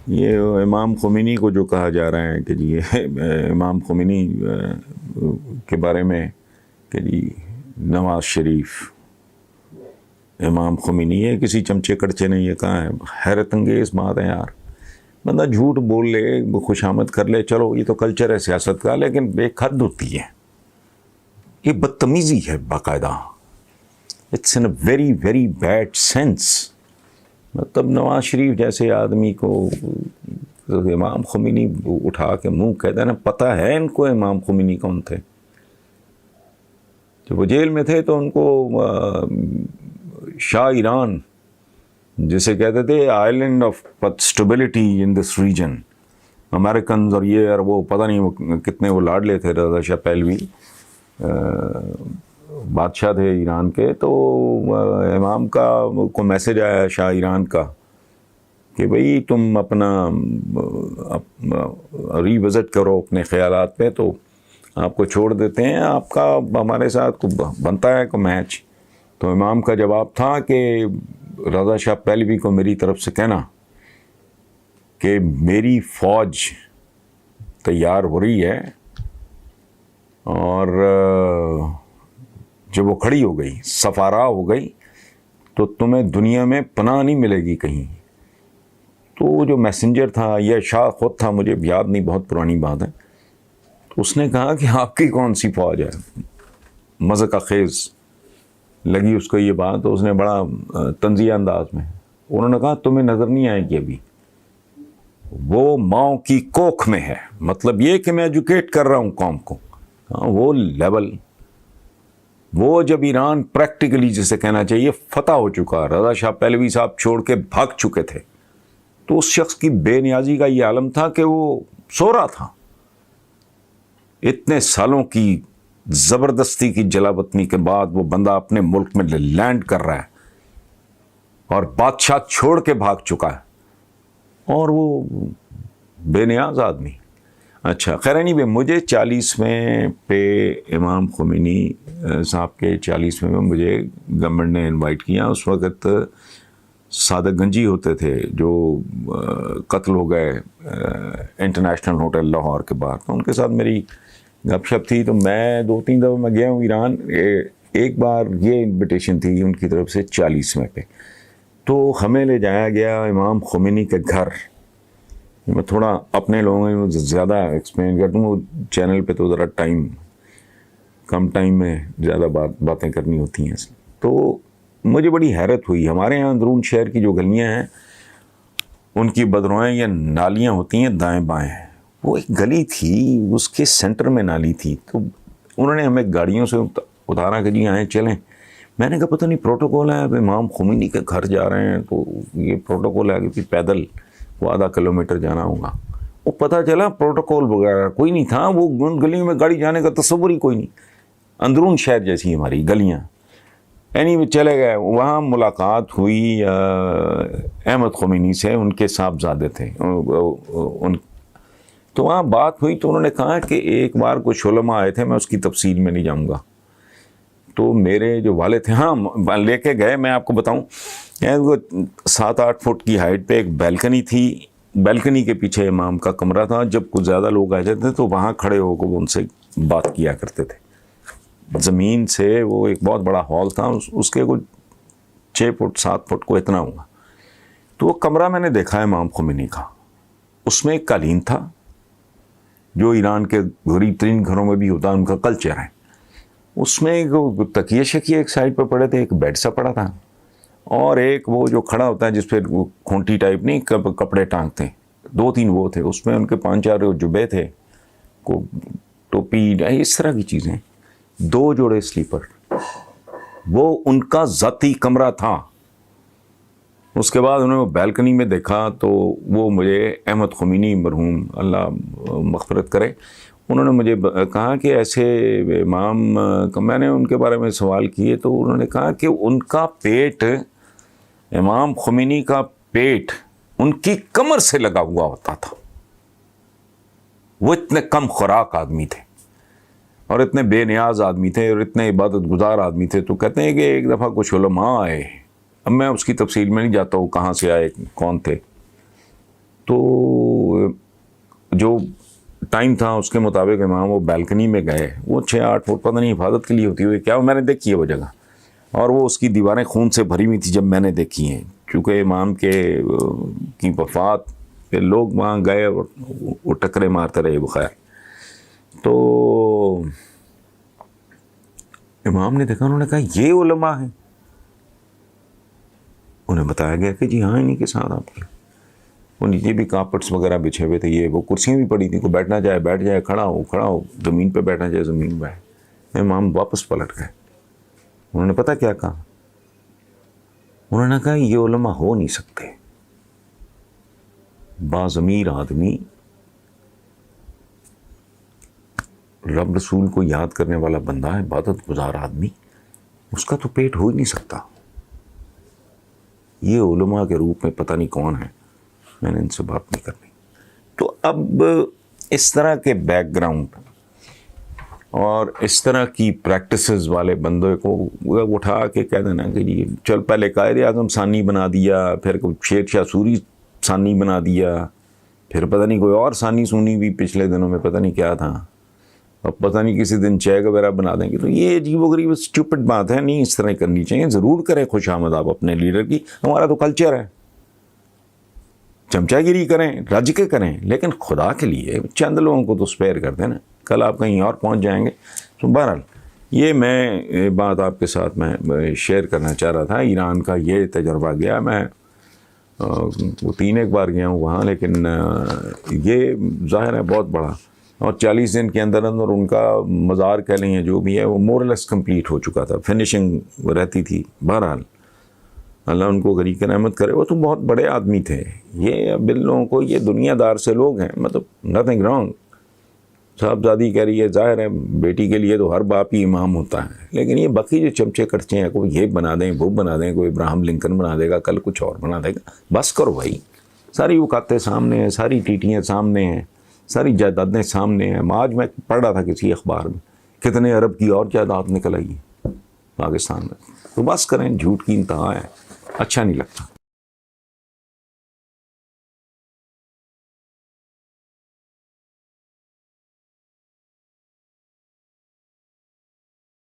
یہ امام خمینی کو جو کہا جا رہا ہے کہ جی امام خمینی کے بارے میں کہ جی نواز شریف امام خمینی ہے، کسی چمچے کڑچے نے یہ کہا ہے، حیرت انگیز بات ہے یار. بندہ جھوٹ بول لے، خوشامد کر لے، چلو یہ تو کلچر ہے سیاست کا، لیکن ایک حد ہوتی ہے. یہ بدتمیزی ہے باقاعدہ. It's in a very very bad sense. مطلب نواز شریف جیسے آدمی کو امام خمینی اٹھا کے منہ کہتا ہے نا. پتہ ہے ان کو امام خمینی کون تھے. جب وہ جیل میں تھے تو ان کو شاہ ایران جسے کہتے تھے island of stability in this region, Americans اور یہ اور وہ پتہ نہیں کتنے وہ لاڈلے تھے. رضا شاہ پہلوی بادشاہ تھے ایران کے. تو امام کا کو میسج آیا شاہ ایران کا کہ بھئی تم اپنا ری وزٹ کرو اپنے خیالات پہ، تو آپ کو چھوڑ دیتے ہیں، آپ کا ہمارے ساتھ بنتا ہے کو میچ. تو امام کا جواب تھا کہ رضا شاہ پہلوی کو میری طرف سے کہنا کہ میری فوج تیار ہو رہی ہے، اور جب وہ کھڑی ہو گئی، سفارا ہو گئی، تو تمہیں دنیا میں پناہ نہیں ملے گی کہیں. تو جو میسنجر تھا، یہ شاہ خود تھا، مجھے یاد نہیں، بہت پرانی بات ہے. تو اس نے کہا کہ آپ کی کون سی فوج ہے. مذاق خیز لگی اس کو یہ بات. تو اس نے بڑا طنزیہ انداز میں انہوں نے کہا تمہیں نظر نہیں آئے گی ابھی، وہ ماؤں کی کوکھ میں ہے. مطلب یہ کہ میں ایجوکیٹ کر رہا ہوں قوم کو. وہ لیول، وہ جب ایران پریکٹیکلی جسے کہنا چاہیے فتح ہو چکا، رضا شاہ پہلوی صاحب چھوڑ کے بھاگ چکے تھے، تو اس شخص کی بے نیازی کا یہ عالم تھا کہ وہ سو رہا تھا. اتنے سالوں کی زبردستی کی جلا وطنی کے بعد وہ بندہ اپنے ملک میں لینڈ کر رہا ہے اور بادشاہ چھوڑ کے بھاگ چکا ہے، اور وہ بے نیاز آدمی. اچھا خیر نہیں بھائی، مجھے 40ویں پہ امام خمینی صاحب کے 40ویں میں مجھے گورنمنٹ نے انوائٹ کیا. اس وقت صادق گنجی ہوتے تھے جو قتل ہو گئے انٹرنیشنل ہوٹل لاہور کے باہر. تو ان کے ساتھ میری گپ شپ تھی. تو میں 2-3 دفعہ میں گیا ہوں ایران. ایک بار یہ انویٹیشن تھی ان کی طرف سے 40ویں پہ، تو ہمیں لے جایا گیا امام خمینی کے گھر. میں تھوڑا اپنے لوگوں میں زیادہ ایکسپلین کرتا ہوں، وہ چینل پہ تو ذرا کم ٹائم میں زیادہ باتیں کرنی ہوتی ہیں. تو مجھے بڑی حیرت ہوئی. ہمارے یہاں اندرون شہر کی جو گلیاں ہیں ان کی بدروائیں یا نالیاں ہوتی ہیں دائیں بائیں. وہ ایک گلی تھی، اس کے سینٹر میں نالی تھی. تو انہوں نے ہمیں گاڑیوں سے اتارا کہ جی آئیں چلیں. میں نے کہا پتہ نہیں پروٹوکول ہے، اب امام خمینی کے گھر جا رہے ہیں تو یہ پروٹوکول ہے کہ پیدل وہ آدھا کلومیٹر جانا ہوگا. وہ پتہ چلا پروٹوکول وغیرہ کوئی نہیں تھا. وہ گلیوں میں گاڑی جانے کا تصور ہی کوئی نہیں. اندرون شہر جیسی ہماری گلیاں. اینی چلے گئے. وہاں ملاقات ہوئی احمد خمینی سے، ان کے صاحبزادے تھے. تو وہاں بات ہوئی تو انہوں نے کہا کہ ایک بار کچھ علماء آئے تھے، میں اس کی تفصیل میں نہیں جاؤں گا. تو میرے جو والد تھے، ہاں لے کے گئے. میں آپ کو بتاؤں 7-8 فٹ کی ہائٹ پہ ایک بیلکنی تھی. بیلکنی کے پیچھے امام کا کمرہ تھا. جب کچھ زیادہ لوگ آ جاتے تھے تو وہاں کھڑے ہو کے وہ ان سے بات کیا کرتے تھے. زمین سے وہ ایک بہت بڑا ہال تھا، اس کے کچھ 6 فٹ 7 فٹ کو اتنا ہوگا. تو وہ کمرہ میں نے دیکھا ہے امام خمینی کا. اس میں ایک قالین تھا جو ایران کے غریب ترین گھروں میں بھی ہوتا ہے، ان کا کلچر ہے. اس میں ایک تکیے شکیے ایک سائڈ پہ پڑے تھے، ایک بیڈ سا پڑا تھا، اور ایک وہ جو کھڑا ہوتا ہے جس پہ کھونٹی ٹائپ نہیں کپڑے ٹانگتے، 2-3 وہ تھے. اس میں ان کے 5-4 جبے تھے، کو ٹوپی، اس طرح کی چیزیں. 2 جوڑے سلیپر. وہ ان کا ذاتی کمرہ تھا. اس کے بعد انہوں نے بیلکنی میں دیکھا تو وہ مجھے احمد خمینی مرحوم اللہ مغفرت کرے، انہوں نے مجھے کہا کہ ایسے امام، میں نے ان کے بارے میں سوال کیے تو انہوں نے کہا کہ ان کا پیٹ، امام خمینی کا پیٹ ان کی کمر سے لگا ہوا ہوتا تھا. وہ اتنے کم خوراک آدمی تھے اور اتنے بے نیاز آدمی تھے اور اتنے عبادت گزار آدمی تھے. تو کہتے ہیں کہ ایک دفعہ کچھ علماء آئے. اب میں اس کی تفصیل میں نہیں جاتا ہوں کہاں سے آئے، کون تھے. تو جو ٹائم تھا اس کے مطابق امام وہ بیلکنی میں گئے، وہ 6-8 فٹ پتہ نہیں حفاظت کے لیے ہوتی ہوئی کیا، میں نے دیکھی ہے وہ جگہ، اور وہ اس کی دیواریں خون سے بھری ہوئی تھی جب میں نے دیکھی ہیں، چونکہ امام کی وفات پہ لوگ وہاں گئے اور وہ ٹکرے مارتے رہے بخیر. تو امام نے دیکھا، انہوں نے کہا یہ علماء ہیں. انہیں بتایا گیا کہ جی ہاں انہیں کے ساتھ آپ کے، وہ نیچے بھی کارپٹس وغیرہ بچھے ہوئے تھے، یہ وہ کرسیاں بھی پڑی تھیں، کوئی بیٹھنا چاہے بیٹھ جائے، کھڑا ہو، زمین پہ بیٹھنا چاہے زمین پہ. امام واپس پلٹ گئے. انہوں نے پتہ کیا کہا؟ انہوں نے کہا یہ علماء ہو نہیں سکتے. باضمیر آدمی، رب رسول کو یاد کرنے والا بندہ، عبادت گزار آدمی، اس کا تو پیٹ ہو ہی نہیں سکتا. یہ علماء کے روپ میں پتہ نہیں کون ہے، میں نے ان سے بات نہیں کرنی. تو اب اس طرح کے بیک گراؤنڈ اور اس طرح کی پریکٹسز والے بندوں کو اٹھا کے کہہ دینا کہ جی چل پہلے قائد اعظم ثانی بنا دیا، پھر شیر شاہ سوری ثانی بنا دیا، پھر پتہ نہیں کوئی اور ثانی سونی بھی پچھلے دنوں میں پتہ نہیں کیا تھا، اب پتہ نہیں کسی دن چیک وغیرہ بنا دیں گے. تو یہ عجیب و غریب اسٹوپڈ بات ہے، نہیں اس طرح کرنی چاہیے. ضرور کریں خوش آمد آپ اپنے لیڈر کی، ہمارا تو کلچر ہے. چمچا گیری کریں، رج کے کریں، لیکن خدا کے لیے چند لوگوں کو تو اسپیئر کر دیں نا، کل آپ کہیں اور پہنچ جائیں گے. تو بہرحال یہ میں بات آپ کے ساتھ میں شیئر کرنا چاہ رہا تھا. ایران کا یہ تجربہ گیا، میں 3 بار گیا ہوں وہاں، لیکن یہ ظاہر ہے بہت بڑا، اور 40 دن کے اندر ان کا مزار کہہ لیں جو بھی ہے وہ مورلیس کمپلیٹ ہو چکا تھا، فنشنگ رہتی تھی. بہرحال اللہ ان کو غریق رحمت کرے. وہ تو بہت بڑے آدمی تھے. یہ اب ان لوگوں کو، یہ دنیا دار سے لوگ ہیں، مطلب نتھنگ رانگ. صاحبزادی کہہ رہی ہے، ظاہر ہے بیٹی کے لیے تو ہر باپ ہی امام ہوتا ہے، لیکن یہ باقی جو چمچے کرچے ہیں، کوئی یہ بنا دیں، وہ بنا دیں، کوئی ابراہم لنکن بنا دے گا، کل کچھ اور بنا دے گا. بس کرو بھائی، ساری اوقاتیں سامنے ہیں، ساری ٹیٹیاں سامنے ہیں، ساری جائیدادیں سامنے ہیں. آج میں پڑھ رہا تھا کسی اخبار میں کتنے ارب کی اور جائیداد نکل آئی پاکستان میں. تو بس کریں، جھوٹ کی انتہا ہے، اچھا نہیں لگتا.